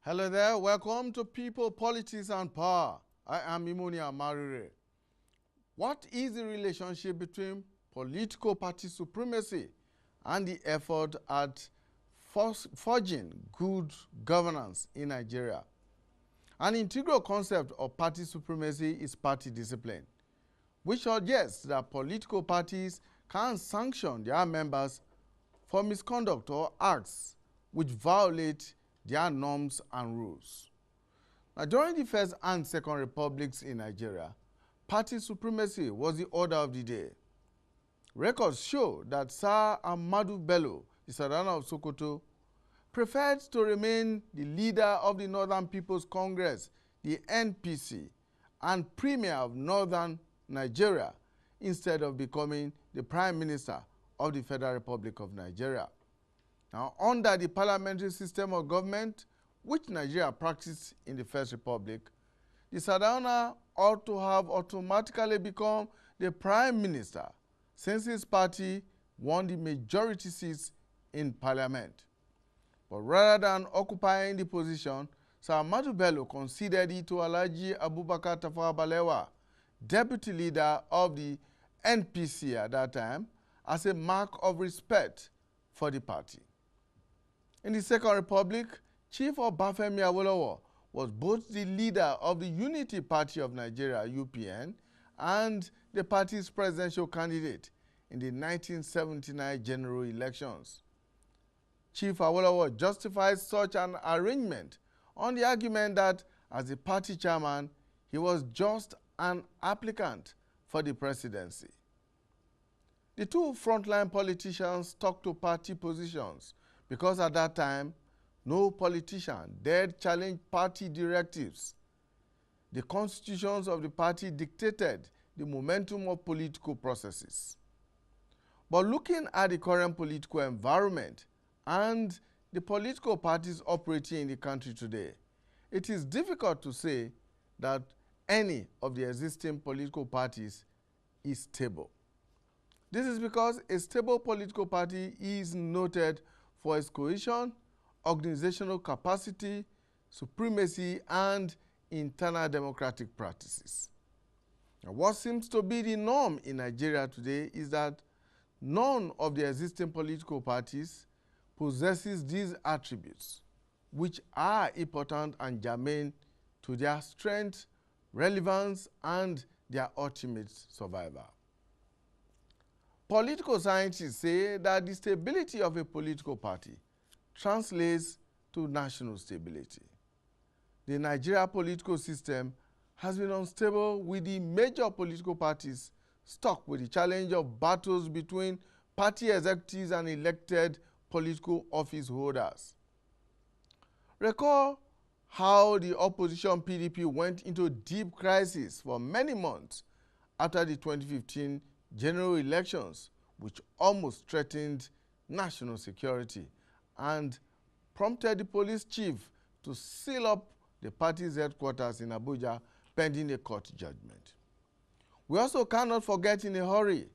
Hello there, welcome to People, Politics and Power. I am Imonia Marire. What is the relationship between political party supremacy and the effort at forging good governance in Nigeria? An integral concept of party supremacy is party discipline, which suggests that political parties can sanction their members for misconduct or acts which violate their norms and rules. Now, during the First and Second Republics in Nigeria, party supremacy was the order of the day. Records show that Sir Ahmadu Bello, the Sultan of Sokoto, preferred to remain the leader of the Northern People's Congress, the NPC, and Premier of Northern Nigeria, instead of becoming the Prime Minister of the Federal Republic of Nigeria. Now, under the parliamentary system of government, which Nigeria practiced in the First Republic, the Sardauna ought to have automatically become the Prime Minister since his party won the majority seats in Parliament. But rather than occupying the position, Sir Ahmadu Bello conceded it to Alhaji Abubakar Tafawa Balewa, deputy leader of the NPC at that time, as a mark of respect for the party. In the Second Republic, Chief Obafemi Awolowo was both the leader of the Unity Party of Nigeria, UPN, and the party's presidential candidate in the 1979 general elections. Chief Awolowo justified such an arrangement on the argument that, as the party chairman, he was just an applicant for the presidency. The two frontline politicians stuck to party positions because at that time, no politician dared challenge party directives. The constitutions of the party dictated the momentum of political processes. But looking at the current political environment and the political parties operating in the country today, it is difficult to say that any of the existing political parties is stable. This is because a stable political party is noted for its cohesion, organizational capacity, supremacy, and internal democratic practices. Now, what seems to be the norm in Nigeria today is that none of the existing political parties possesses these attributes, which are important and germane to their strength, relevance, and their ultimate survival. Political scientists say that the stability of a political party translates to national stability. The Nigeria political system has been unstable, with the major political parties stuck with the challenge of battles between party executives and elected political office holders. Recall how the opposition PDP went into deep crisis for many months after the 2015 general elections, which almost threatened national security and prompted the police chief to seal up the party's headquarters in Abuja pending a court judgment. We also cannot forget in a hurry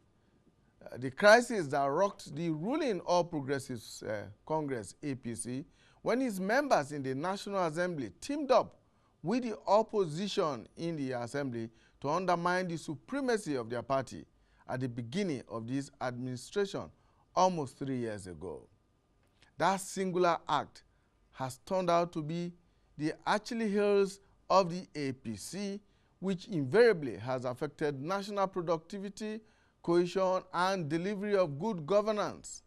the crisis that rocked the ruling All Progressives Congress, APC, when its members in the National Assembly teamed up with the opposition in the Assembly to undermine the supremacy of their party at the beginning of this administration almost 3 years ago. That singular act has turned out to be the Achilles heels of the APC, which invariably has affected national productivity, cohesion, and delivery of good governance.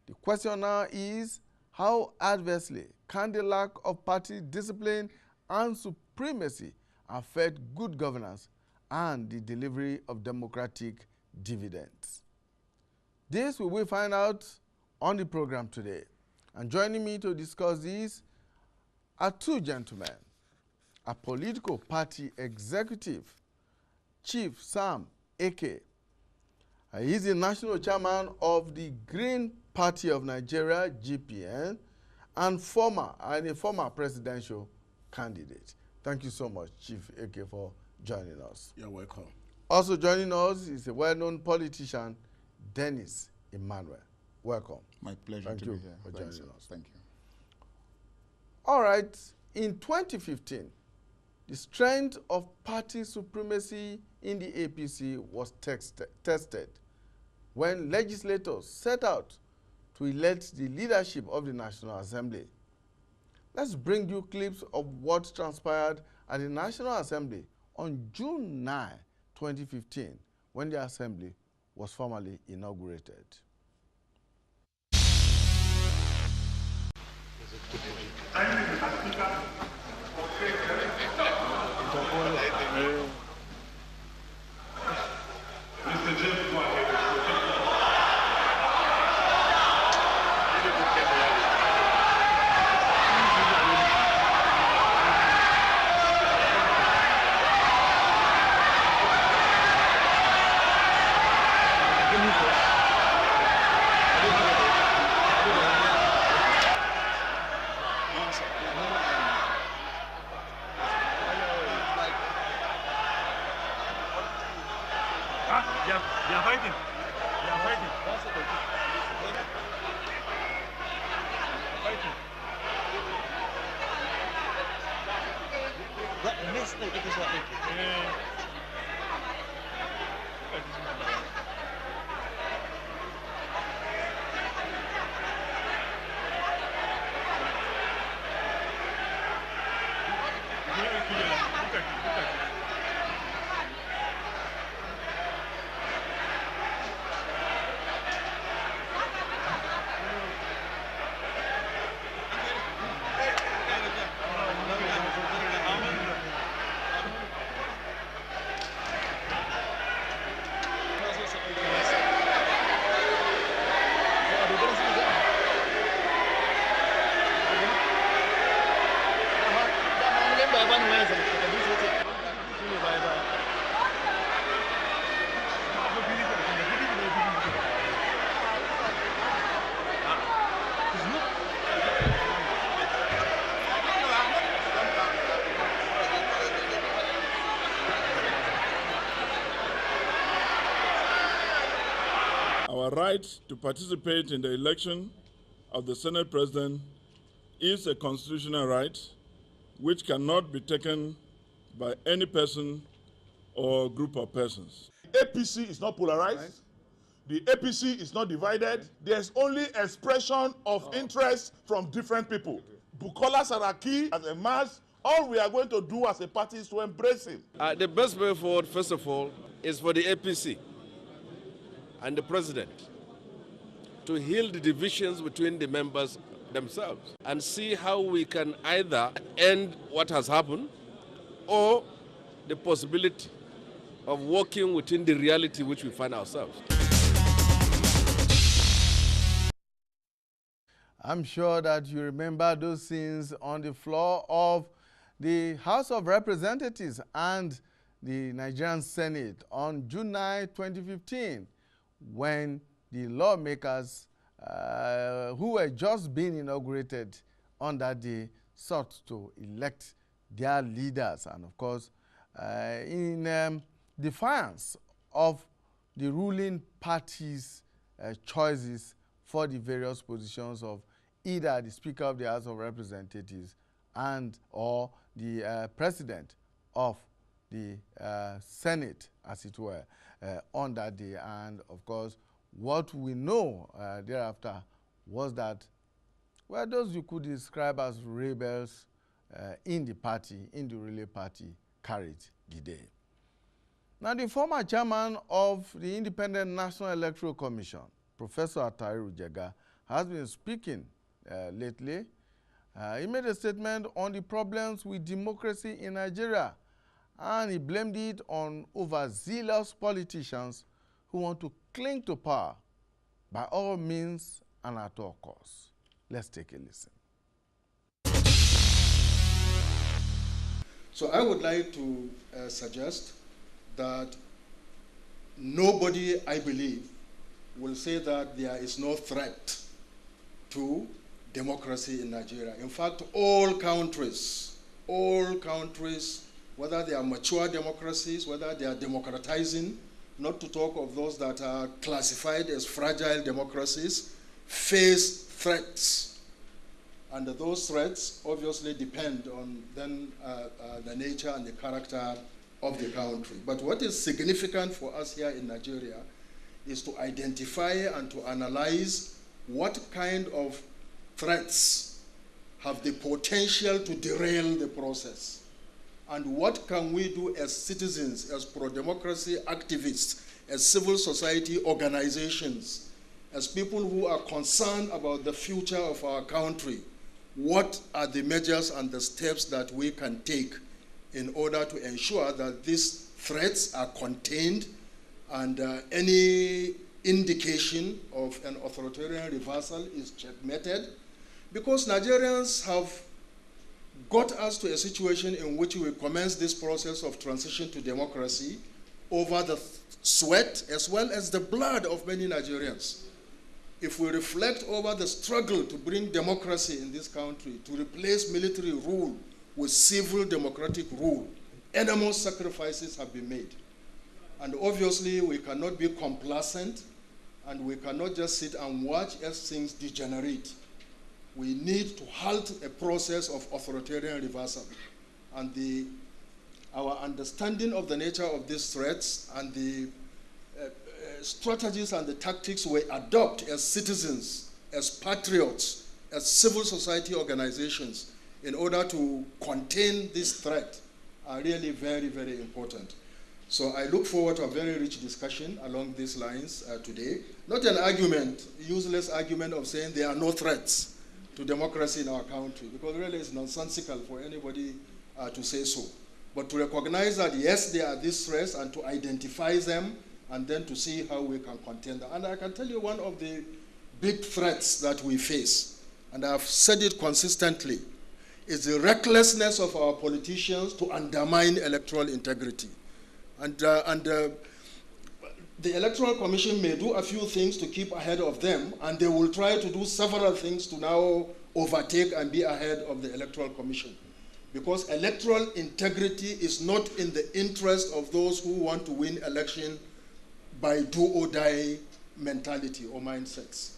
The question now is, how adversely can the lack of party discipline and supremacy affect good governance and the delivery of democratic dividends? This we will find out on the program today. And joining me to discuss this are two gentlemen: a political party executive, Chief Sam Eke. He is the national chairman of the Green Party of Nigeria, GPN, and a former presidential candidate. Thank you so much, Chief Eke, for joining us. You're welcome. Also joining us is a well-known politician, Dennis Emmanuel. Welcome. My pleasure Thank to you be here. for joining us. Thank you. All right, in 2015, the strength of party supremacy in the APC was tested when legislators set out to elect the leadership of the National Assembly. Let's bring you clips of what transpired at the National Assembly on June 9, 2015, when the Assembly was formally inaugurated. Mr. James, go ahead. They are fighting. They are fighting. Our right to participate in the election of the Senate President is a constitutional right which cannot be taken by any person or group of persons. APC is not polarized. Right. The APC is not divided. There's only expression of interest from different people. Bukola Saraki as a mass, all we are going to do as a party is to embrace him. The best way forward, first of all, is for the APC and the president to heal the divisions between the members themselves and see how we can either end what has happened or the possibility of working within the reality which we find ourselves. I'm sure that you remember those scenes on the floor of the House of Representatives and the Nigerian Senate on June 9, 2015, when the lawmakers who were just being inaugurated on that day sought to elect their leaders. And of course, in defiance of the ruling party's choices for the various positions of either the Speaker of the House of Representatives and or the President of the Senate, as it were, on that day. And of course, what we know thereafter was that, well, those you could describe as rebels in the party, in the relay party, carried the day. Now, the former chairman of the Independent National Electoral Commission, Professor Atairu Jega, has been speaking lately. He made a statement on the problems with democracy in Nigeria, and he blamed it on overzealous politicians who want to cling to power by all means and at all costs. Let's take a listen. So I would like to suggest that nobody, I believe, will say that there is no threat to democracy in Nigeria. In fact, all countries, whether they are mature democracies, whether they are democratizing, not to talk of those that are classified as fragile democracies, face threats And those threats obviously depend on then the nature and the character of the country. But what is significant for us here in Nigeria is to identify and to analyze what kind of threats have the potential to derail the process. And what can we do as citizens, as pro-democracy activists, as civil society organizations, as people who are concerned about the future of our country? What are the measures and the steps that we can take in order to ensure that these threats are contained and any indication of an authoritarian reversal is checkmated? Because Nigerians have got us to a situation in which we commence this process of transition to democracy over the sweat as well as the blood of many Nigerians. If we reflect over the struggle to bring democracy in this country, to replace military rule with civil democratic rule, enormous sacrifices have been made. And obviously, we cannot be complacent, and we cannot just sit and watch as things degenerate. We need to halt a process of authoritarian reversal. And our understanding of the nature of these threats and the strategies and the tactics we adopt as citizens, as patriots, as civil society organizations in order to contain this threat are really very, very important. So I look forward to a very rich discussion along these lines today. Not an argument, useless argument of saying there are no threats to democracy in our country, because really it's nonsensical for anybody to say so. But to recognize that yes, there are these threats and to identify them and then to see how we can contain them. And I can tell you one of the big threats that we face, and I've said it consistently, is the recklessness of our politicians to undermine electoral integrity. And the Electoral Commission may do a few things to keep ahead of them, and they will try to do several things to now overtake and be ahead of the Electoral Commission. Because electoral integrity is not in the interest of those who want to win election by do-or-die mentality or mindsets.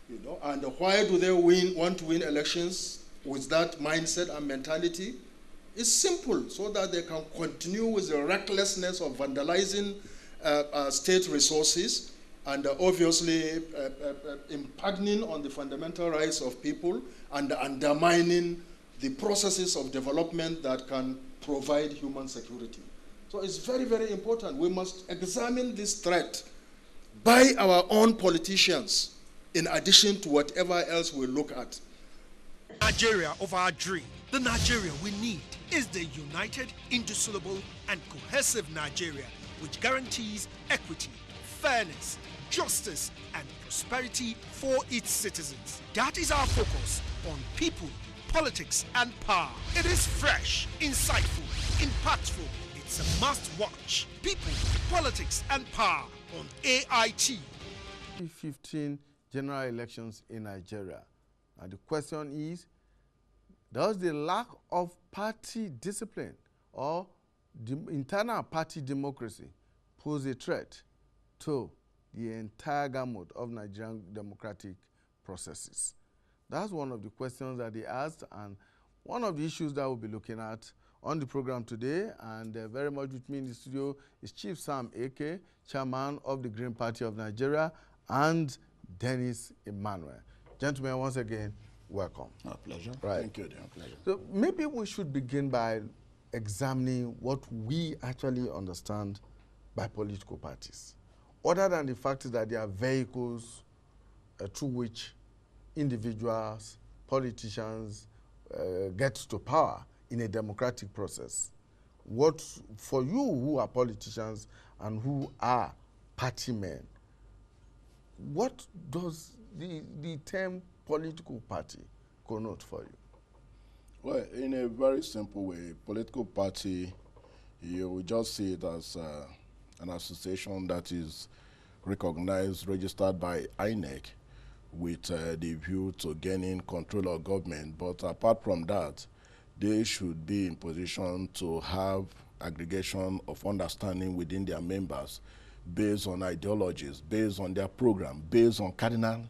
You know? And why do they want to win elections with that mindset and mentality? It's simple, so that they can continue with the recklessness of vandalizing state resources and obviously impugning on the fundamental rights of people and undermining the processes of development that can provide human security. So it's very, very important. We must examine this threat by our own politicians in addition to whatever else we look at. Nigeria of our dream, the Nigeria we need, is the united, indissoluble, and cohesive Nigeria which guarantees equity, fairness, justice, and prosperity for its citizens. That is our focus on people, politics, and power. It is fresh, insightful, impactful. It's a must-watch. People, politics, and power on AIT. 2015 general elections in Nigeria. And the question is, does the lack of party discipline or internal party democracy pose a threat to the entire gamut of Nigerian democratic processes? That's one of the questions that they asked, and one of the issues that we'll be looking at on the program today. And very much with me in the studio is Chief Sam Eke, Chairman of the Green Party of Nigeria, and Dennis Emmanuel. Gentlemen, once again, welcome. Our pleasure. Right. Thank you, dear. Pleasure. So maybe we should begin by examining what we actually understand by political parties, other than the fact that they are vehicles through which individuals, politicians get to power in a democratic process. What, for you who are politicians and who are party men, what does the term political party connote for you? Well, in a very simple way, political party, you will just see it as an association that is recognized, registered by INEC with the view to gaining control of government. But apart from that, they should be in position to have aggregation of understanding within their members based on ideologies, based on their program, based on cardinal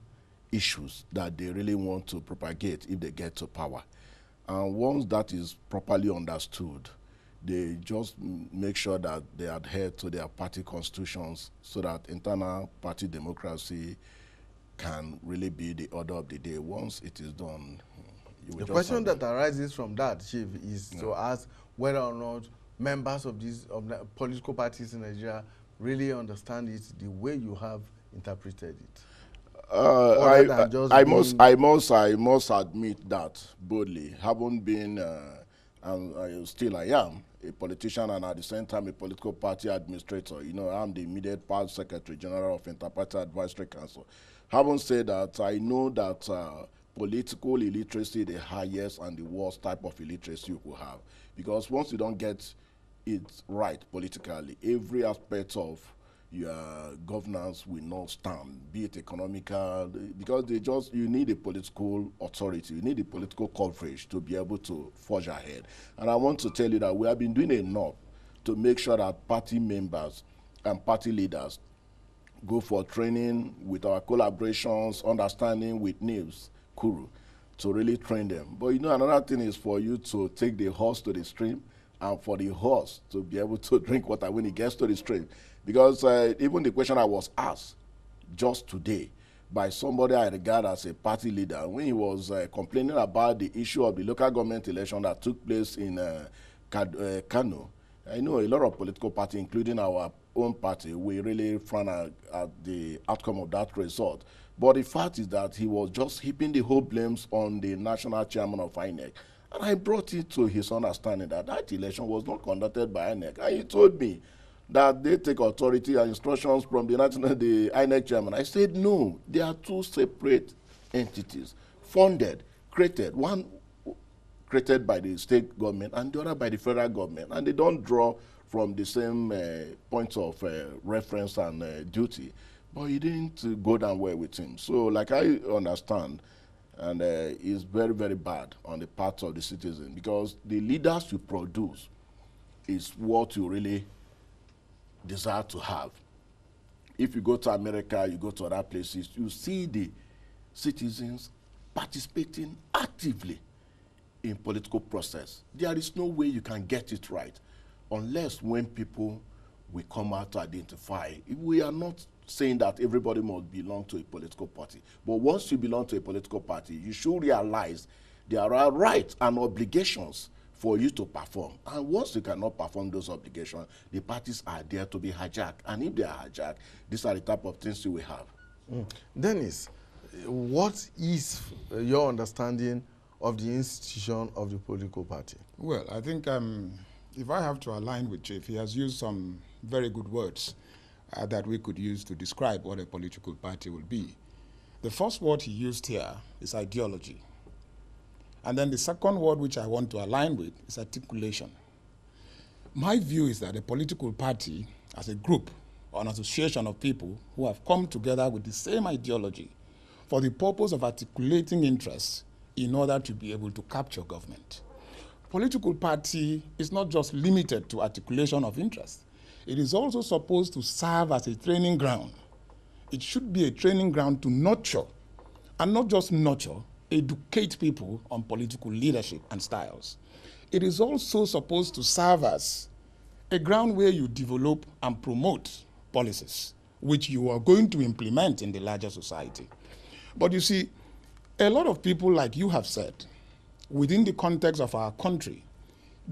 issues that they really want to propagate if they get to power. And once that is properly understood, they just make sure that they adhere to their party constitutions so that internal party democracy can really be the order of the day. Once it is done, the question that arises from that, Chief, is to ask whether or not members of these political parties in Nigeria really understand it the way you have interpreted it. I must admit that boldly, having been, and still I am, a politician and at the same time a political party administrator. You know, I'm the immediate past Secretary General of Interparty Advisory Council. Having said that, I know that political illiteracy is the highest and the worst type of illiteracy you could have. Because once you don't get it right politically, every aspect of your governance will not stand, be it economical, because you need a political authority, you need a political coverage to be able to forge ahead. And I want to tell you that we have been doing enough to make sure that party members and party leaders go for training with our collaborations, understanding with NIBS, Kuru, to really train them. But you know, another thing is for you to take the horse to the stream and for the horse to be able to drink water when it gets to the stream. Because even the question I was asked just today by somebody I regard as a party leader, when he was complaining about the issue of the local government election that took place in Kano, I know a lot of political parties, including our own party, we really frown at the outcome of that result. But the fact is that he was just heaping the whole blames on the national chairman of INEC. And I brought it to his understanding that that election was not conducted by INEC. And he told me that they take authority and instructions from the INEC chairman. I said, no, they are two separate entities, funded, created, one created by the state government and the other by the federal government. And they don't draw from the same points of reference and duty. But he didn't go down well with him. So like I understand, and it's very, very bad on the part of the citizen, because the leaders you produce is what you really desire to have. If you go to America, you go to other places, you see the citizens participating actively in political process. There is no way you can get it right unless when people will come out to identify. We are not saying that everybody must belong to a political party, but once you belong to a political party, you should realize there are rights and obligations for you to perform. And once you cannot perform those obligations, the parties are there to be hijacked. And if they are hijacked, these are the type of things you will have. Dennis, what is your understanding of the institution of the political party? Well, I think if I have to align with Chief, he has used some very good words that we could use to describe what a political party will be. The first word he used here is ideology. And then the second word which I want to align with is articulation. My view is that a political party, as a group or an association of people who have come together with the same ideology for the purpose of articulating interests in order to be able to capture government. Political party is not just limited to articulation of interests. It is also supposed to serve as a training ground. It should be a training ground to nurture, and not just nurture, educate people on political leadership and styles. It is also supposed to serve as a ground where you develop and promote policies which you are going to implement in the larger society. But you see, a lot of people, like you have said, within the context of our country,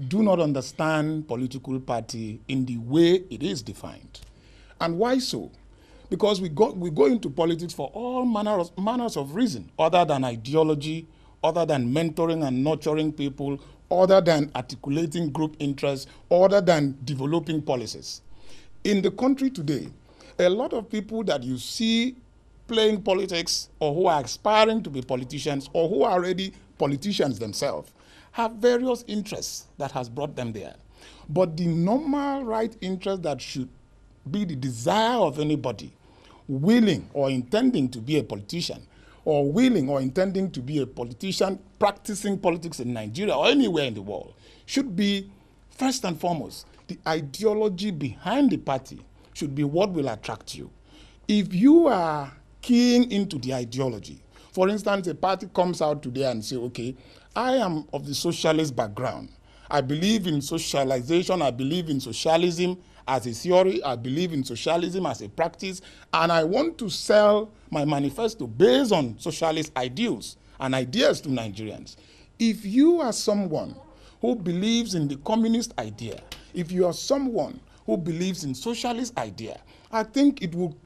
do not understand political party in the way it is defined. And why so? Because we go into politics for all manners of reason, other than ideology, other than mentoring and nurturing people, other than articulating group interests, other than developing policies. In the country today, a lot of people that you see playing politics or who are aspiring to be politicians or who are already politicians themselves have various interests that has brought them there. But the normal right interest that should be the desire of anybody willing or intending to be a politician, or willing or intending to be a politician practicing politics in Nigeria or anywhere in the world, should be, first and foremost, the ideology behind the party should be what will attract you. If you are keying into the ideology, For instance, a party comes out today and say, okay, I am of the socialist background. I believe in socialization. I believe in socialism as a theory. I believe in socialism as a practice. And I want to sell my manifesto based on socialist ideals and ideas to Nigerians. If you are someone who believes in the communist idea, if you are someone who believes in socialist idea, I think it will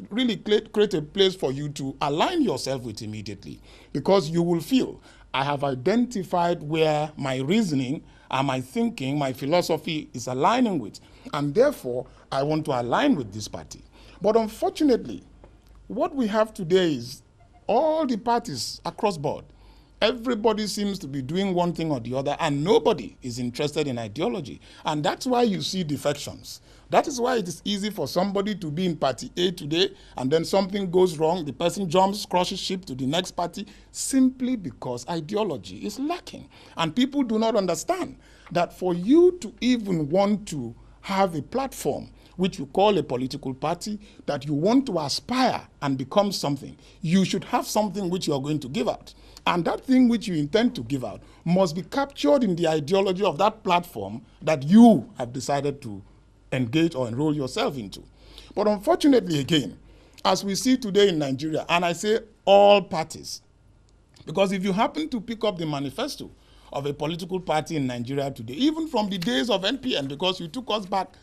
really create a place for you to align yourself with immediately, because you will feel, I have identified where my reasoning and my thinking, my philosophy is aligning with, and therefore I want to align with this party. But unfortunately, what we have today is all the parties across board, everybody seems to be doing one thing or the other, and nobody is interested in ideology. And that's why you see defections. That is why it is easy for somebody to be in party A today, and then something goes wrong, the person jumps, crosses ship to the next party, simply because ideology is lacking. And people do not understand that for you to even want to have a platform, which you call a political party, that you want to aspire and become something, you should have something which you are going to give out. And that thing which you intend to give out must be captured in the ideology of that platform that you have decided to engage or enroll yourself into. But unfortunately, again, as we see today in Nigeria, and I say all parties, because if you happen to pick up the manifesto of a political party in Nigeria today, even from the days of NPN, because you took us back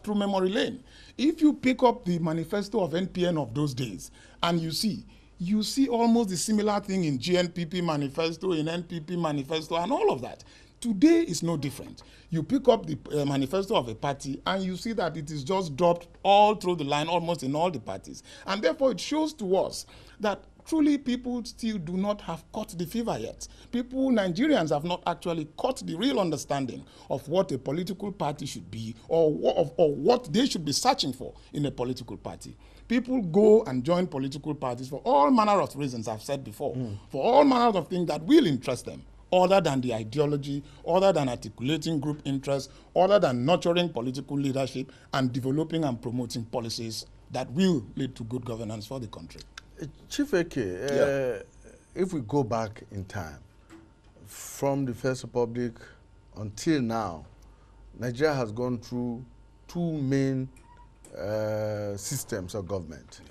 through memory lane. If you pick up the manifesto of NPN of those days, and you see almost the similar thing in GNPP manifesto, in NPP manifesto, and all of that. Today is no different. You pick up the manifesto of a party, and you see that it is just dropped all through the line, almost in all the parties. And therefore, it shows to us that truly people still do not have caught the fever yet. Nigerians have not actually caught the real understanding of what a political party should be, or what they should be searching for in a political party. People go and join political parties for all manner of reasons, I've said before, for all manner of things that will interest them, other than the ideology, other than articulating group interests, other than nurturing political leadership and developing and promoting policies that will lead to good governance for the country. Chief Eke, if we go back in time, from the First Republic until now, Nigeria has gone through two main systems of government.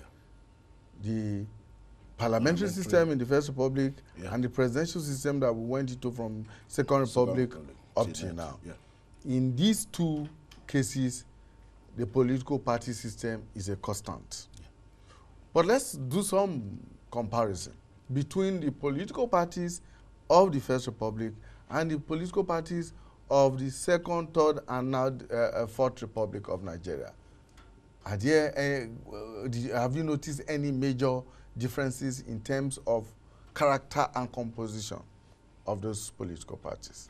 The parliamentary system in the First Republic and the presidential system that we went into from Second Republic up till now. In these two cases, the political party system is a constant. But let's do some comparison between the political parties of the First Republic and the political parties of the Second, Third, and now Fourth Republic of Nigeria. Are there, have you noticed any major differences in terms of character and composition of those political parties?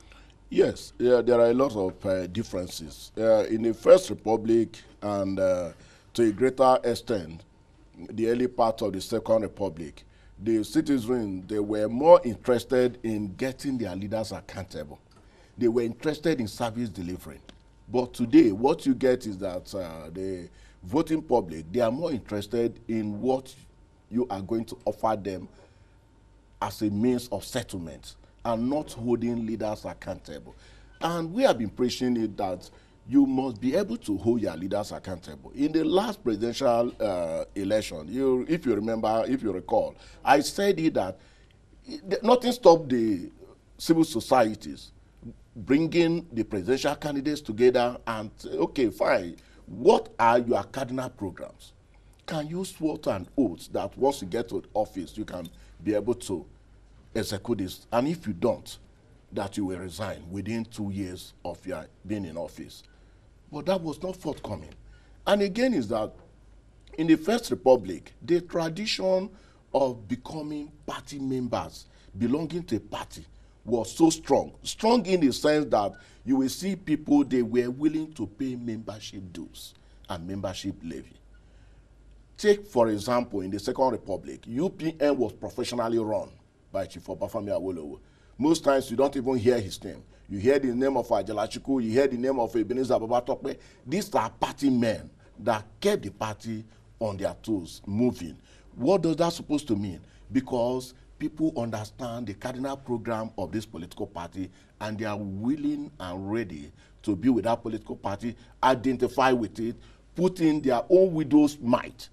Yes, there are a lot of differences. In the First Republic and to a greater extent, the early part of the Second Republic, the citizens, they were more interested in getting their leaders accountable. They were interested in service delivery. But today, what you get is that the voting public, they are more interested in what you are going to offer them as a means of settlement and not holding leaders accountable. And we have been preaching it that you must be able to hold your leaders accountable. In the last presidential election, if you remember, if you recall, I said it that nothing stopped the civil societies bringing the presidential candidates together and say, okay, fine, what are your cardinal programs? Can you swear an oath that once you get to office, you can be able to execute this? And if you don't, that you will resign within 2 years of your being in office. But that was not forthcoming. And again is that in the First Republic, the tradition of becoming party members, belonging to a party, was so strong. Strong in the sense that you will see people, they were willing to pay membership dues and membership levy. Take, for example, in the Second Republic, UPN was professionally run by Chief Obafemi Awolowo. Most times you don't even hear his name. You hear the name of Ajalachiku, you hear the name of Ebenezer Babatokpe. These are party men that kept the party on their toes, moving. What does that supposed to mean? Because people understand the cardinal program of this political party and they are willing and ready to be with that political party, identify with it, put in their own widow's might.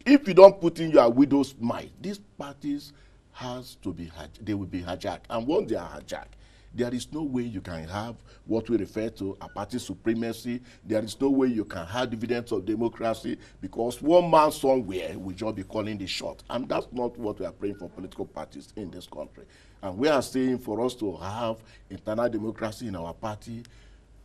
If you don't put in your widow's might, these parties has to be, they will be hijacked. And once they are hijacked, there is no way you can have what we refer to a party supremacy. There is no way you can have dividends of democracy, because one man somewhere will just be calling the shot. And that's not what we are praying for political parties in this country. And we are saying for us to have internal democracy in our party,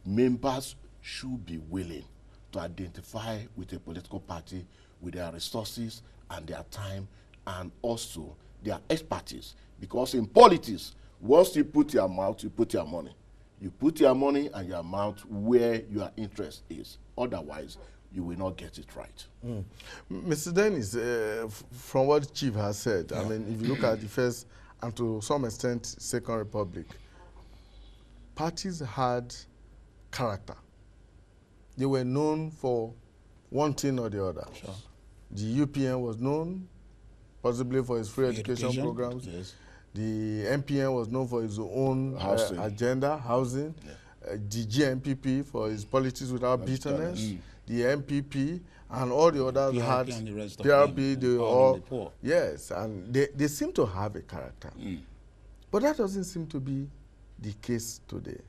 members should be willing to identify with a political party with their resources and their time and also their expertise. Because in politics, once you put your mouth, you put your money. You put your money and your mouth where your interest is. Otherwise, you will not get it right. Mr. Dennis, from what Chief has said, I mean, if you look at the first and to some extent Second Republic, parties had character. They were known for one thing or the other. Sure. The UPN was known possibly for its free education programs. Yes. The MPN was known for its own agenda, housing. Yeah. The GMPP for its politics without bitterness. The MPP and all the others PRP had and the rest of PRP. them, They all poor. yes, and they seem to have a character, but that doesn't seem to be the case today.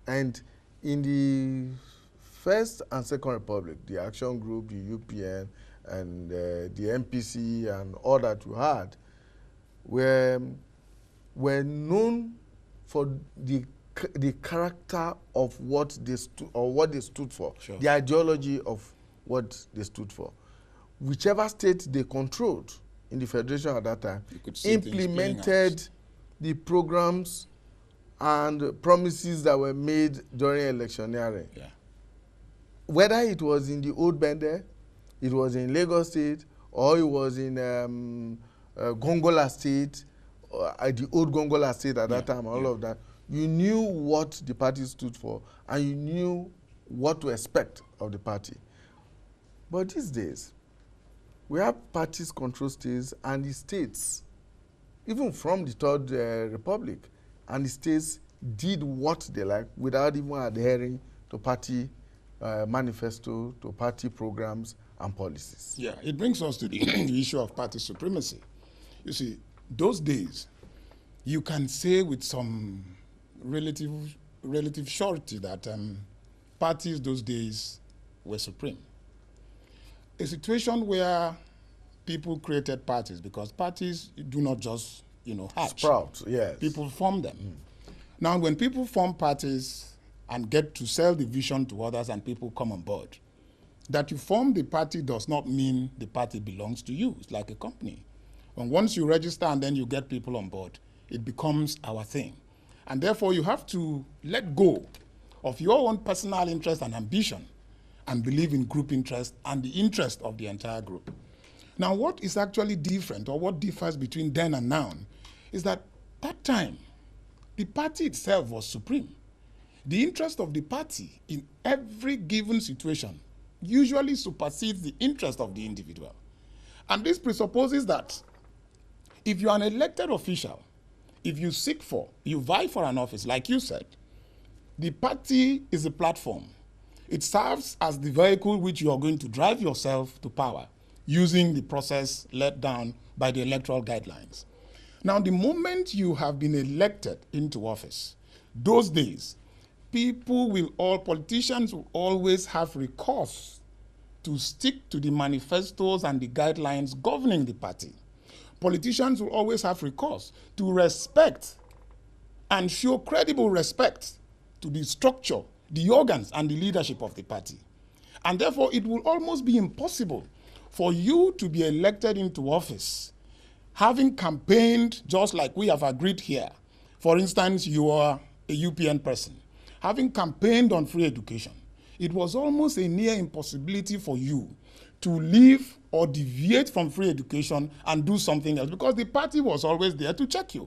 And in the First and Second Republic, the Action Group, the UPN, and the MPC, and all that you had were known for the character of what they stood for, Sure. the ideology of what they stood for. Whichever state they controlled in the federation at that time implemented the programs and promises that were made during electioneering. Yeah. Whether it was in the old Bende, it was in Lagos State, or it was in Gongola State, the old Gongola State at that time, all of that, you knew what the party stood for and you knew what to expect of the party. But these days, we have parties control states, and the states, even from the Third Republic, and the states did what they like without even adhering to party manifesto, to party programs and policies. Yeah, it brings us to the issue of party supremacy. You see, those days, you can say with some relative surety that parties those days were supreme. A situation where people created parties, because parties do not just, hatch. Sprout, yes. People form them. Now, when people form parties and get to sell the vision to others and people come on board, that you form the party does not mean the party belongs to you. It's like a company. And once you register and then you get people on board, it becomes our thing. And therefore, you have to let go of your own personal interest and ambition and believe in group interest and the interest of the entire group. Now, what is actually different, or what differs between then and now, is that time, the party itself was supreme. The interest of the party in every given situation usually supersedes the interest of the individual. And this presupposes that if you are an elected official, if you you vie for an office, like you said, the party is a platform. It serves as the vehicle which you are going to drive yourself to power using the process laid down by the electoral guidelines. Now, the moment you have been elected into office, those days, politicians will always have recourse to stick to the manifestos and the guidelines governing the party. Politicians will always have recourse to respect and show credible respect to the structure, the organs, and the leadership of the party. And therefore, it will almost be impossible for you to be elected into office having campaigned just like we have agreed here. For instance, you are a UPN person. Having campaigned on free education, it was almost a near impossibility for you to leave or deviate from free education and do something else, because the party was always there to check you.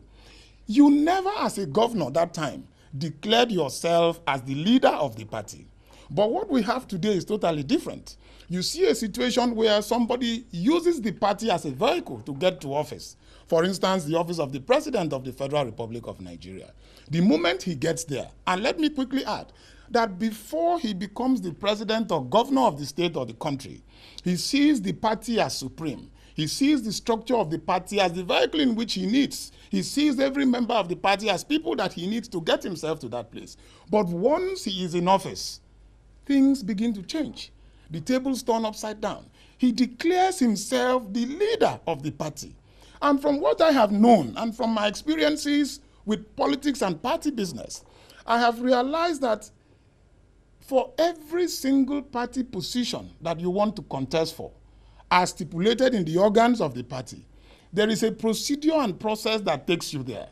You never, as a governor that time, declared yourself as the leader of the party. But what we have today is totally different. you see a situation where somebody uses the party as a vehicle to get to office. For instance, the office of the President of the Federal Republic of Nigeria. The moment he gets there, and let me quickly add that before he becomes the president or governor of the state or the country, he sees the party as supreme. He sees the structure of the party as the vehicle in which he needs. He sees every member of the party as people that he needs to get himself to that place. But once he is in office, things begin to change. The tables turn upside down. He declares himself the leader of the party. And from what I have known and from my experiences with politics and party business, I have realized that for every single party position that you want to contest for, as stipulated in the organs of the party, there is a procedure and process that takes you there.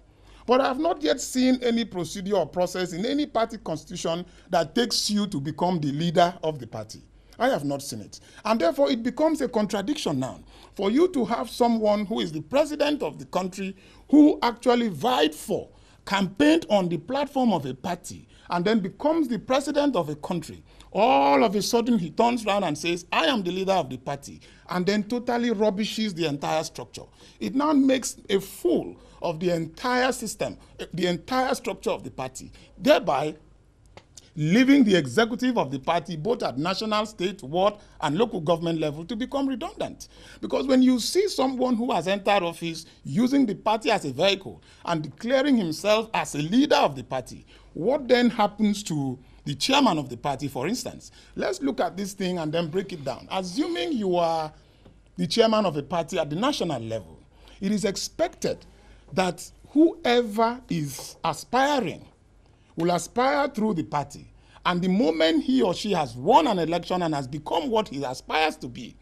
But I have not yet seen any procedure or process in any party constitution that takes you to become the leader of the party. I have not seen it. And therefore, it becomes a contradiction now for you to have someone who is the president of the country who actually vied for, campaigned on the platform of a party, and then becomes the president of a country. All of a sudden, he turns around and says, I am the leader of the party, and then totally rubbishes the entire structure. It now makes a fool of the entire system, the entire structure of the party, thereby leaving the executive of the party, both at national, state, ward, and local government level, to become redundant. Because when you see someone who has entered office using the party as a vehicle and declaring himself as a leader of the party, what then happens to the chairman of the party, for instance? Let's look at this thing and then break it down. Assuming you are the chairman of a party at the national level, it is expected that whoever is aspiring will aspire through the party. And the moment he or she has won an election and has become what he aspires to be,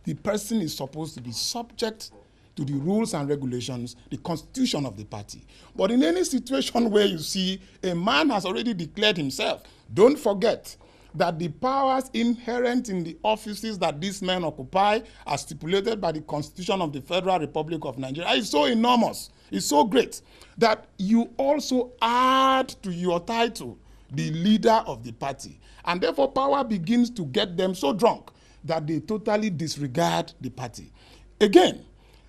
the person is supposed to be subject to the rules and regulations, the constitution of the party. But in any situation where you see a man has already declared himself, don't forget that the powers inherent in the offices that these men occupy, as stipulated by the Constitution of the Federal Republic of Nigeria, is so enormous, is so great, that you also add to your title the leader of the party. And therefore, power begins to get them so drunk that they totally disregard the party. Again,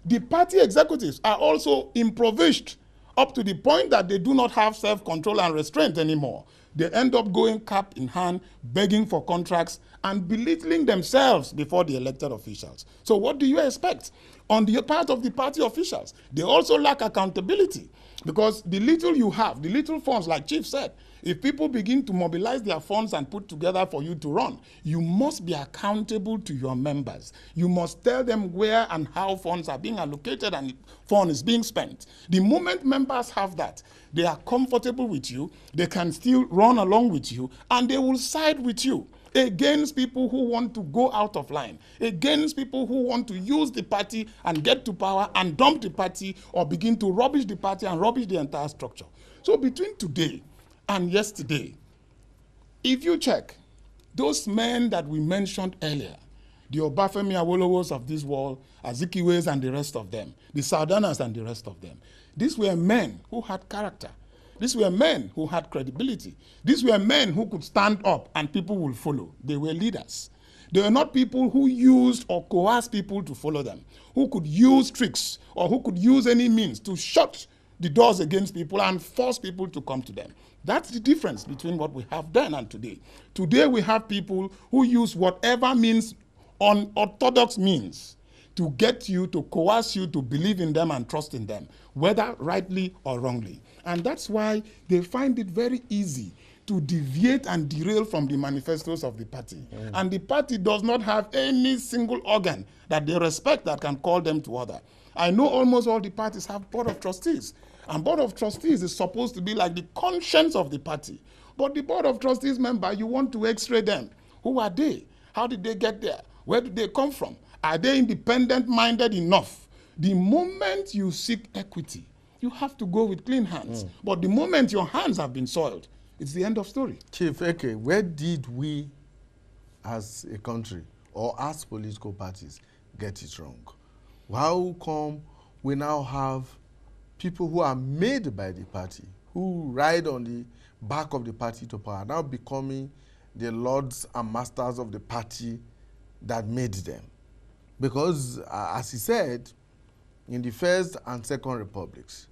the party executives are also impoverished up to the point that they do not have self-control and restraint anymore. They end up going cap in hand, begging for contracts, and belittling themselves before the elected officials. So what do you expect? On the part of the party officials, they also lack accountability, because the little you have, the little funds, like Chief said, if people begin to mobilize their funds and put together for you to run, you must be accountable to your members. You must tell them where and how funds are being allocated and funds is being spent. The moment members have that, they are comfortable with you, they can still run along with you, and they will side with you against people who want to go out of line, against people who want to use the party and get to power and dump the party or begin to rubbish the party and rubbish the entire structure. So between today and yesterday, if you check, those men that we mentioned earlier, the Obafemi Awolowos of this world, Azikiwes and the rest of them, the Sardanas and the rest of them, these were men who had character. These were men who had credibility. These were men who could stand up and people will follow. They were leaders. They were not people who used or coerced people to follow them, who could use tricks or who could use any means to shut the doors against people and force people to come to them. That's the difference between what we have then and today. Today we have people who use whatever means, unorthodox means, to get you, to coerce you to believe in them and trust in them, whether rightly or wrongly. And that's why they find it very easy to deviate and derail from the manifestos of the party. And the party does not have any single organ that they respect that can call them to order. I know almost all the parties have board of trustees. And board of trustees is supposed to be like the conscience of the party. But the board of trustees member, you want to x-ray them. Who are they? How did they get there? Where did they come from? Are they independent-minded enough? The moment you seek equity, you have to go with clean hands. But the moment your hands have been soiled, it's the end of story. Chief Eke, where did we as a country or as political parties get it wrong? How come we now have people who are made by the party, who ride on the back of the party to power, now becoming the lords and masters of the party that made them. Because, as he said, in the First and Second Republics,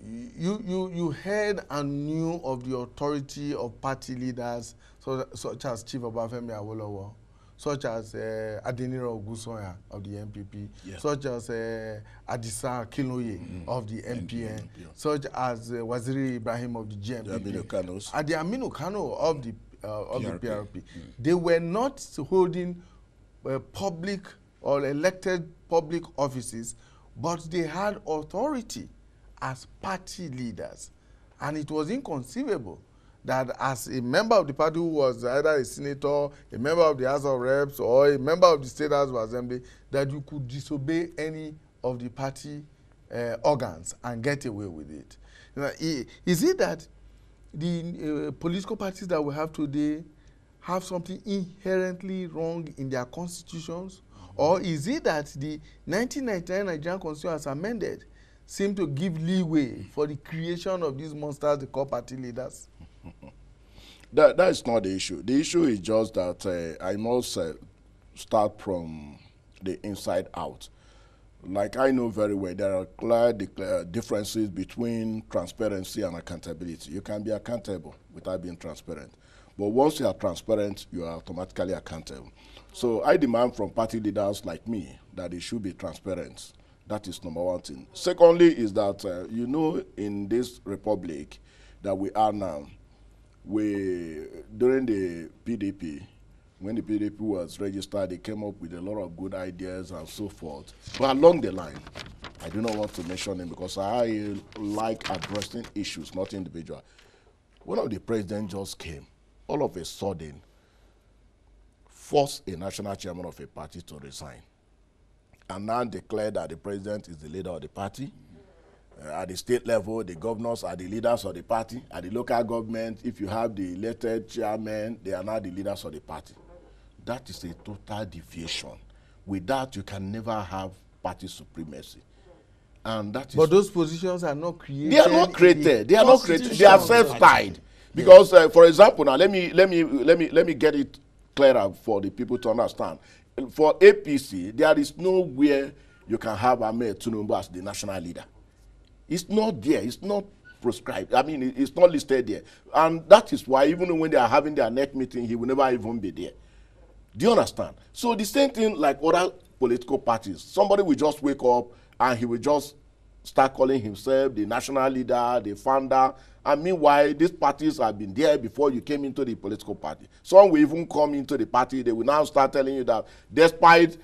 you heard and knew of the authority of party leaders such as Chief Obafemi Awolowo, such as Adeniro Ogunsoya of the NPP, such as Adisa Kiloye of the MPN, such as Waziri Ibrahim of the GMP, Adi Aminu Kano of the PRP. They were not holding public or elected public offices, but they had authority as party leaders. And it was inconceivable that as a member of the party who was either a senator, a member of the House of Reps, or a member of the State House of Assembly, that you could disobey any of the party organs and get away with it. Now, is it that the political parties that we have today have something inherently wrong in their constitutions? Or is it that the 1999 Nigerian Constitution as amended seem to give leeway for the creation of these monsters they call party leaders? That is not the issue. The issue is just that I must start from the inside out. Like I know very well, there are clear differences between transparency and accountability. You can be accountable without being transparent. But once you are transparent, you are automatically accountable. So I demand from party leaders like me that they should be transparent. That is number one thing. Secondly is that, you know, in this republic that we are now, during the PDP, when the PDP was registered, they came up with a lot of good ideas and so forth. But along the line, I do not want to mention them because I like addressing issues, not individual. One of the presidents just came, all of a sudden, forced a national chairman of a party to resign, and now declared that the president is the leader of the party. At the state level, the governors are the leaders of the party. At the local government, if you have the elected chairman, they are now the leaders of the party. That is a total deviation. With that, you can never have party supremacy. And that is. But those positions are not created. They are not created. They are not created. They are self-tied. Because, for example, now let me get it clearer for the people to understand. For APC, there is nowhere you can have Ahmed Tinubu as the national leader. It's not there. It's not prescribed. I mean, it's not listed there. And that is why even when they are having their next meeting, he will never even be there. Do you understand? So the same thing like other political parties. Somebody will just wake up and he will just start calling himself the national leader, the founder. And meanwhile, these parties have been there before you came into the political party. Some will even come into the party. They will now start telling you that despite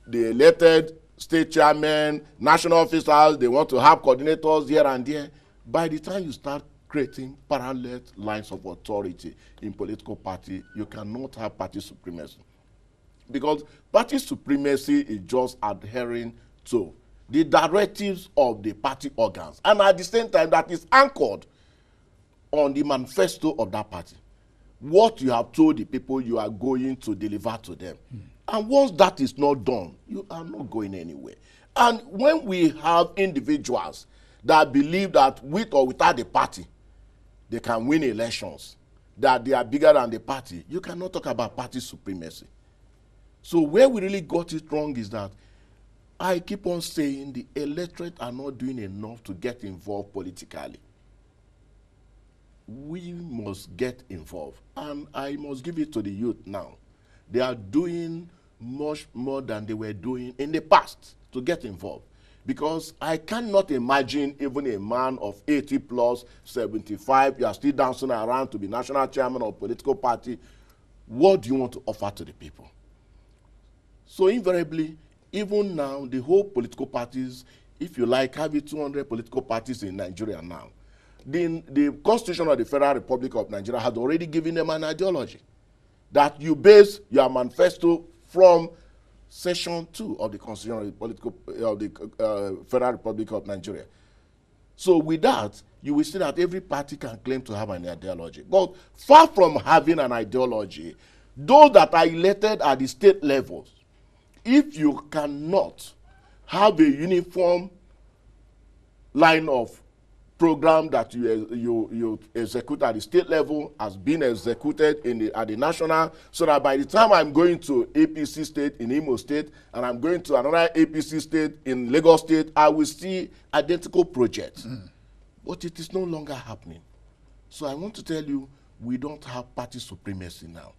the elected state chairman, national officers, they want to have coordinators here and there. By the time you start creating parallel lines of authority in political party, you cannot have party supremacy. Because party supremacy is just adhering to the directives of the party organs. And at the same time, that is anchored on the manifesto of that party. What you have told the people you are going to deliver to them. And once that is not done, you are not going anywhere. And when we have individuals that believe that with or without the party, they can win elections, that they are bigger than the party, you cannot talk about party supremacy. So where we really got it wrong is that I keep on saying the electorate are not doing enough to get involved politically. We must get involved. And I must give it to the youth now. They are doing much more than they were doing in the past to get involved. Because I cannot imagine even a man of 80 plus, 75, you are still dancing around to be national chairman of a political party. What do you want to offer to the people? So invariably, even now, the whole political parties, if you like, have 200 political parties in Nigeria now. The Constitution of the Federal Republic of Nigeria has already given them an ideology that you base your manifesto from Section 2 of the Constitution of the Federal Republic of Nigeria. So with that, you will see that every party can claim to have an ideology. But far from having an ideology, those that are elected at the state levels, if you cannot have a uniform line of program that you execute at the state level has been executed at the national, so that by the time I'm going to APC state in Imo State and I'm going to another APC state in Lagos State, I will see identical projects. But it is no longer happening. So I want to tell you, we don't have party supremacy now.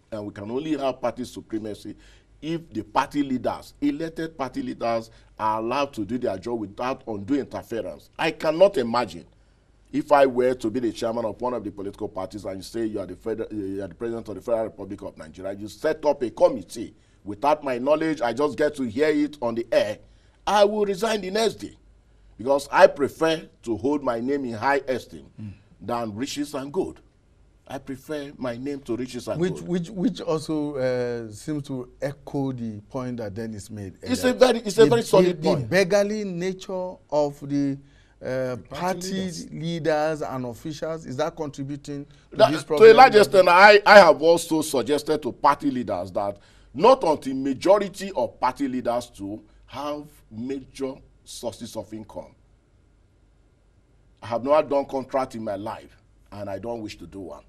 And we can only have party supremacy if the party leaders, elected party leaders, are allowed to do their job without undue interference. I cannot imagine if I were to be the chairman of one of the political parties and you say you are the president of the Federal Republic of Nigeria, you set up a committee without my knowledge, I just get to hear it on the air, I will resign the next day. Because I prefer to hold my name in high esteem than riches and gold. I prefer my name to riches and gold. Which also seems to echo the point that Dennis made. It's a very solid point. The beggarly nature of the party leaders and officials, is that contributing to this problem? To a large extent, I have also suggested to party leaders that not until majority of party leaders too have major sources of income. I have never done contract in my life, and I don't wish to do one.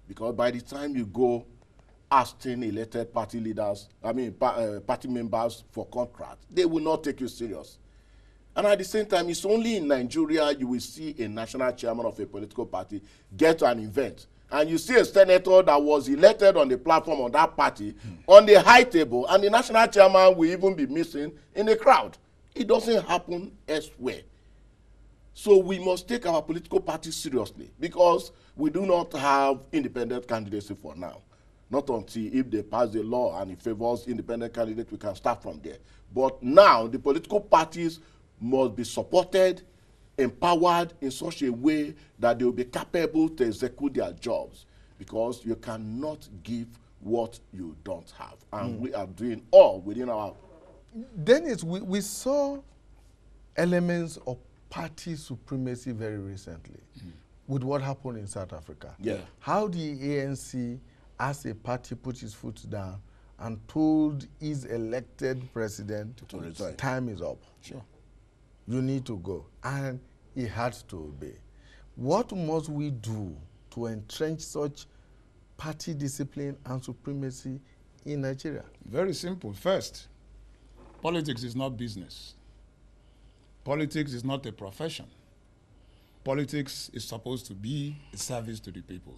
Because by the time you go asking elected party leaders, party members for contract, they will not take you serious. And at the same time, it's only in Nigeria you will see a national chairman of a political party get to an event. And you see a senator that was elected on the platform of that party on the high table, and the national chairman will even be missing in the crowd. It doesn't happen elsewhere. So we must take our political parties seriously, because we do not have independent candidacy for now. Not until if they pass the law and it favors independent candidates, we can start from there. But now the political parties must be supported, empowered in such a way that they will be capable to execute their jobs, because you cannot give what you don't have. And we are doing all within our... Dennis, we saw elements of party supremacy very recently with what happened in South Africa. Yeah. How the ANC, as a party, put his foot down and told his elected president, to resign. Time is up. Sure. You need to go. And he had to obey. What must we do to entrench such party discipline and supremacy in Nigeria? Very simple. First, politics is not business. Politics is not a profession. Politics is supposed to be a service to the people.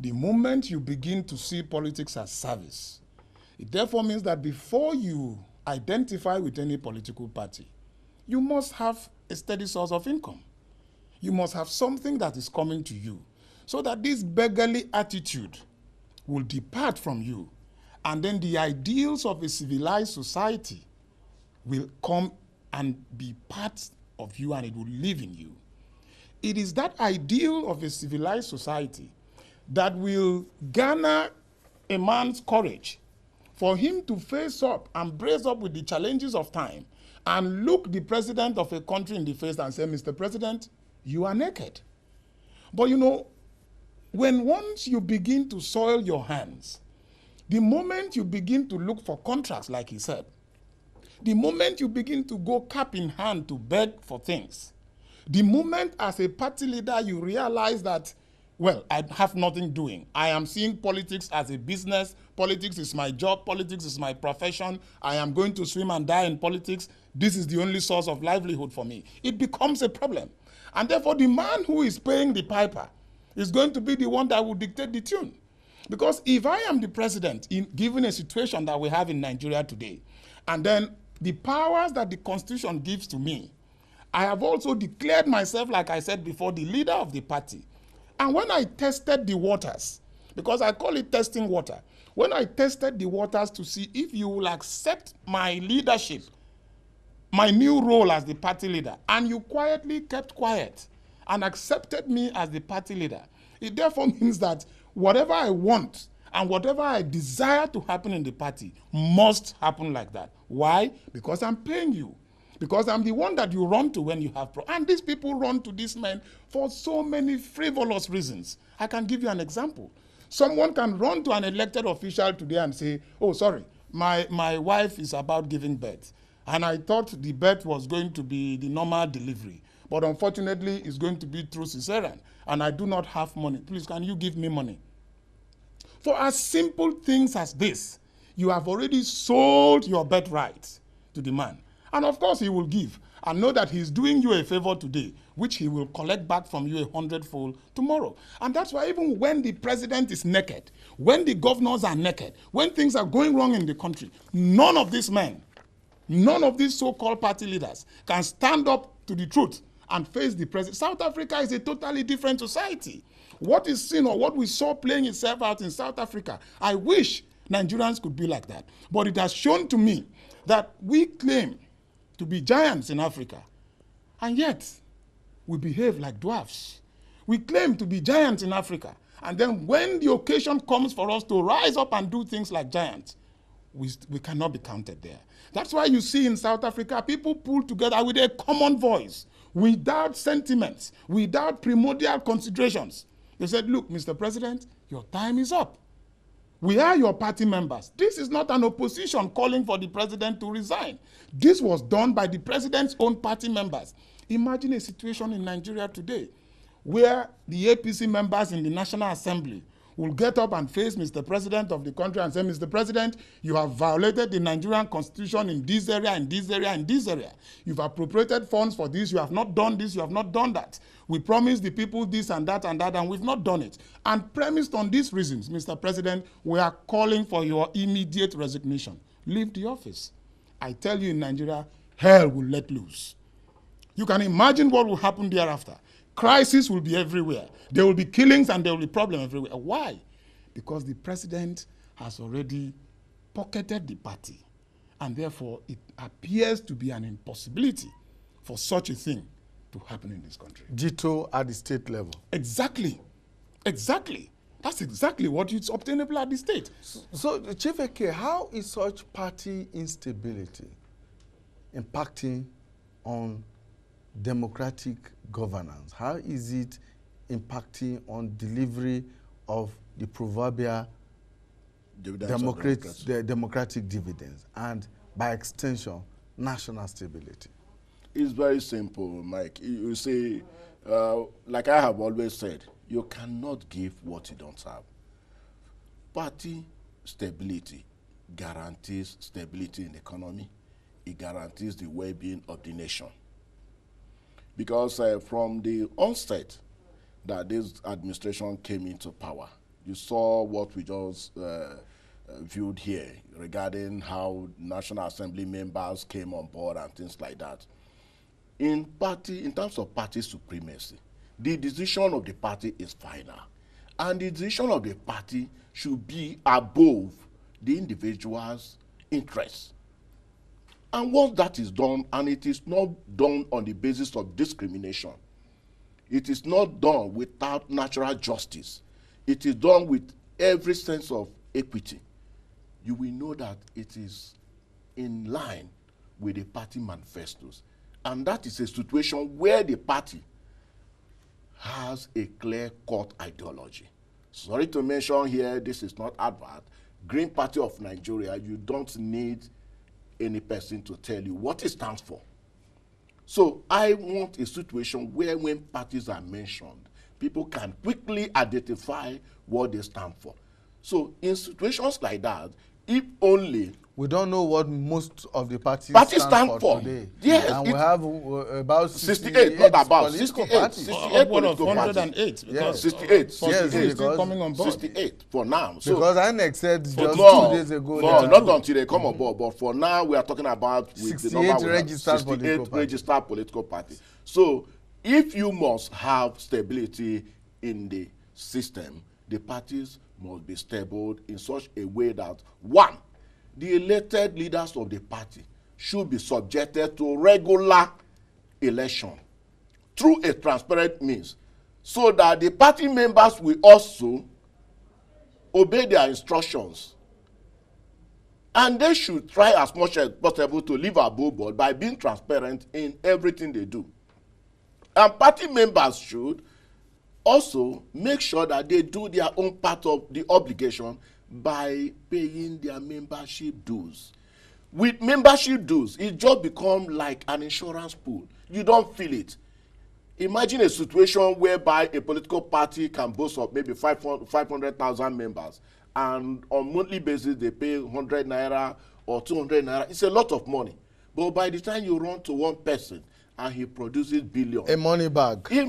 The moment you begin to see politics as service, it therefore means that before you identify with any political party, you must have a steady source of income. You must have something that is coming to you, so that this beggarly attitude will depart from you, and then the ideals of a civilized society will come and be part of you, and it will live in you. It is that ideal of a civilized society that will garner a man's courage for him to face up and brace up with the challenges of time and look the president of a country in the face and say, Mr. President, you are naked. But you know, when once you begin to soil your hands, the moment you begin to look for contracts, like he said, the moment you begin to go cap in hand to beg for things, the moment as a party leader you realize that, well, I have nothing doing. I am seeing politics as a business. Politics is my job. Politics is my profession. I am going to swim and die in politics. This is the only source of livelihood for me. It becomes a problem. And therefore, the man who is paying the piper is going to be the one that will dictate the tune. Because if I am the president, given a situation that we have in Nigeria today, and then the powers that the Constitution gives to me, I have also declared myself, like I said before, the leader of the party. And when I tested the waters, because I call it testing water, when I tested the waters to see if you will accept my leadership, my new role as the party leader, and you quietly kept quiet and accepted me as the party leader, it therefore means that whatever I want and whatever I desire to happen in the party must happen like that. Why? Because I'm paying you. Because I'm the one that you run to when you have problems. And these people run to these men for so many frivolous reasons. I can give you an example. Someone can run to an elected official today and say, oh, sorry, my wife is about giving birth. And I thought the bet was going to be the normal delivery. But unfortunately, it's going to be through cesarean. And I do not have money. Please, can you give me money? For as simple things as this, you have already sold your birthright to the man. And of course, he will give. And know that he's doing you a favor today, which he will collect back from you 100-fold tomorrow. And that's why even when the president is naked, when the governors are naked, when things are going wrong in the country, none of these men, none of these so-called party leaders can stand up to the truth and face the president. South Africa is a totally different society. What is seen or what we saw playing itself out in South Africa, I wish Nigerians could be like that. But it has shown to me that we claim to be giants in Africa, and yet we behave like dwarfs. We claim to be giants in Africa, and then when the occasion comes for us to rise up and do things like giants, we cannot be counted there. That's why you see in South Africa, people pull together with a common voice, without sentiments, without primordial considerations. They said, look, Mr. President, your time is up. We are your party members. This is not an opposition calling for the president to resign. This was done by the president's own party members. Imagine a situation in Nigeria today where the APC members in the National Assembly will get up and face Mr. President of the country and say, Mr. President, you have violated the Nigerian constitution in this area, in this area, in this area. You've appropriated funds for this, you have not done this, you have not done that. We promised the people this and that, and we've not done it. And premised on these reasons, Mr. President, we are calling for your immediate resignation. Leave the office. I tell you, in Nigeria, hell will let loose. You can imagine what will happen thereafter. Crisis will be everywhere. There will be killings and there will be problems everywhere. Why? Because the president has already pocketed the party, and therefore it appears to be an impossibility for such a thing to happen in this country. Ditto at the state level. Exactly. Exactly. That's exactly what is obtainable at the state. So, Chief Eke, how is such party instability impacting on democratic governance? How is it impacting on delivery of the proverbial democratic dividends and, by extension, national stability? It's very simple, Mike. You see, like I have always said, you cannot give what you don't have. Party stability guarantees stability in the economy. It guarantees the well-being of the nation. Because from the onset that this administration came into power, you saw what we just viewed here regarding how National Assembly members came on board and things like that. In terms of party supremacy, the decision of the party is final. And the decision of the party should be above the individual's interests. And once that is done, and it is not done on the basis of discrimination, it is not done without natural justice, it is done with every sense of equity, you will know that it is in line with the party manifestos. And that is a situation where the party has a clear-cut ideology. Sorry to mention here, this is not advert. Green Party of Nigeria, you don't need any person to tell you what it stands for. So I want a situation where when parties are mentioned, people can quickly identify what they stand for. So in situations like that, if only... We don't know what most of the parties stand for today. Yes. And we have about 68, not about, 68 parties. 68 political parties. 108. Yes. 68. 68 still coming on board. 68 for now. So, because INEC said just 2 days ago. No, not until they come on board. But for now, we are talking about with 68 the number registered political parties. So if you must have stability in the system, the parties must be stable in such a way that, one, the elected leaders of the party should be subjected to regular election through a transparent means, so that the party members will also obey their instructions. And they should try as much as possible to live above board by being transparent in everything they do. And party members should also make sure that they do their own part of the obligation by paying their membership dues. With membership dues, it just become like an insurance pool. You don't feel it. Imagine a situation whereby a political party can boast of maybe 500,000 members, and on monthly basis they pay 100 naira or 200 naira. It's a lot of money. But by the time you run to one person and he produces billions, a money bag, he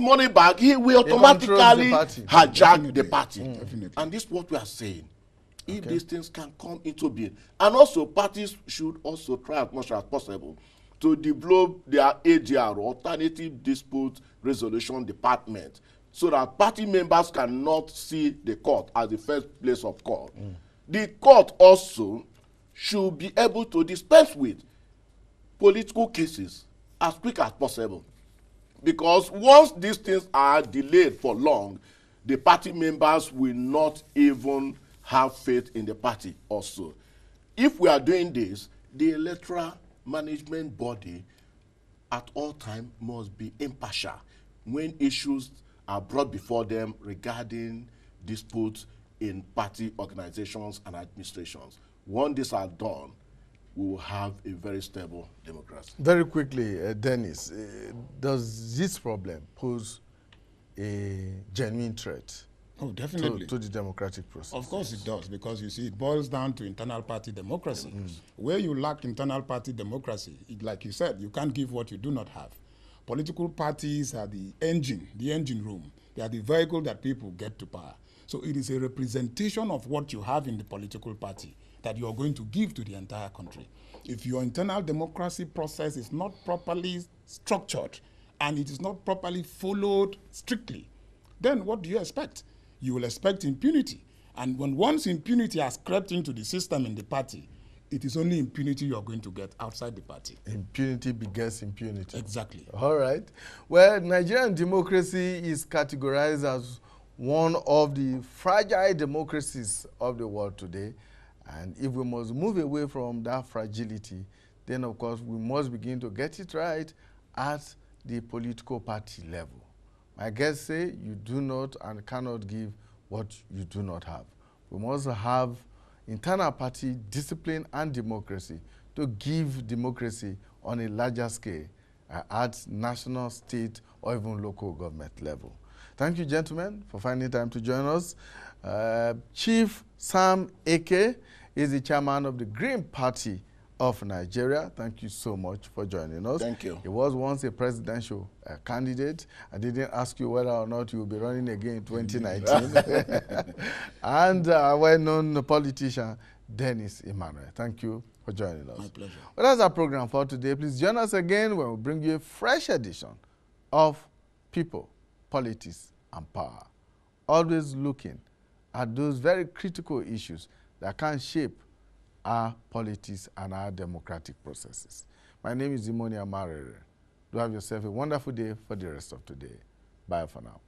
will automatically hijack the party. Definitely. And this is what we are saying. If these things can come into being, and also parties should also try as much as possible to develop their ADR, alternative dispute resolution department, so that party members cannot see the court as the first place of call. The court also should be able to dispense with political cases as quick as possible, because once these things are delayed for long, the party members will not even have faith in the party also. If we are doing this, the electoral management body at all times must be impartial when issues are brought before them regarding disputes in party organizations and administrations. Once these are done, we will have a very stable democracy. Very quickly, Dennis, does this problem pose a genuine threat definitely. to the democratic process? Of course it does, because you see, it boils down to internal party democracy. Where you lack internal party democracy, like you said, you can't give what you do not have. Political parties are the engine room. They are the vehicle that people get to power. So it is a representation of what you have in the political party that you are going to give to the entire country. If your internal democracy process is not properly structured and it is not properly followed strictly, then what do you expect? You will expect impunity. And when once impunity has crept into the system in the party, it is only impunity you are going to get outside the party. Impunity begets impunity. Exactly. All right. Well, Nigerian democracy is categorized as one of the fragile democracies of the world today. And if we must move away from that fragility, then of course we must begin to get it right at the political party level. My guests say you do not and cannot give what you do not have. We must have internal party discipline and democracy to give democracy on a larger scale at national, state, or even local government level. Thank you, gentlemen, for finding time to join us. Chief Sam Eke is the chairman of the Green Party of Nigeria. Thank you so much for joining us. Thank you. He was once a presidential candidate. I didn't ask you whether or not you will be running again in 2019. And a well-known politician, Dennis Emmanuel. Thank you for joining us. My pleasure. Well, that's our program for today. Please join us again when we bring you a fresh edition of People, Politics, and Power. Always looking at those very critical issues that can shape our politics and our democratic processes. My name is Imonia Marere. Do have yourself a wonderful day for the rest of today. Bye for now.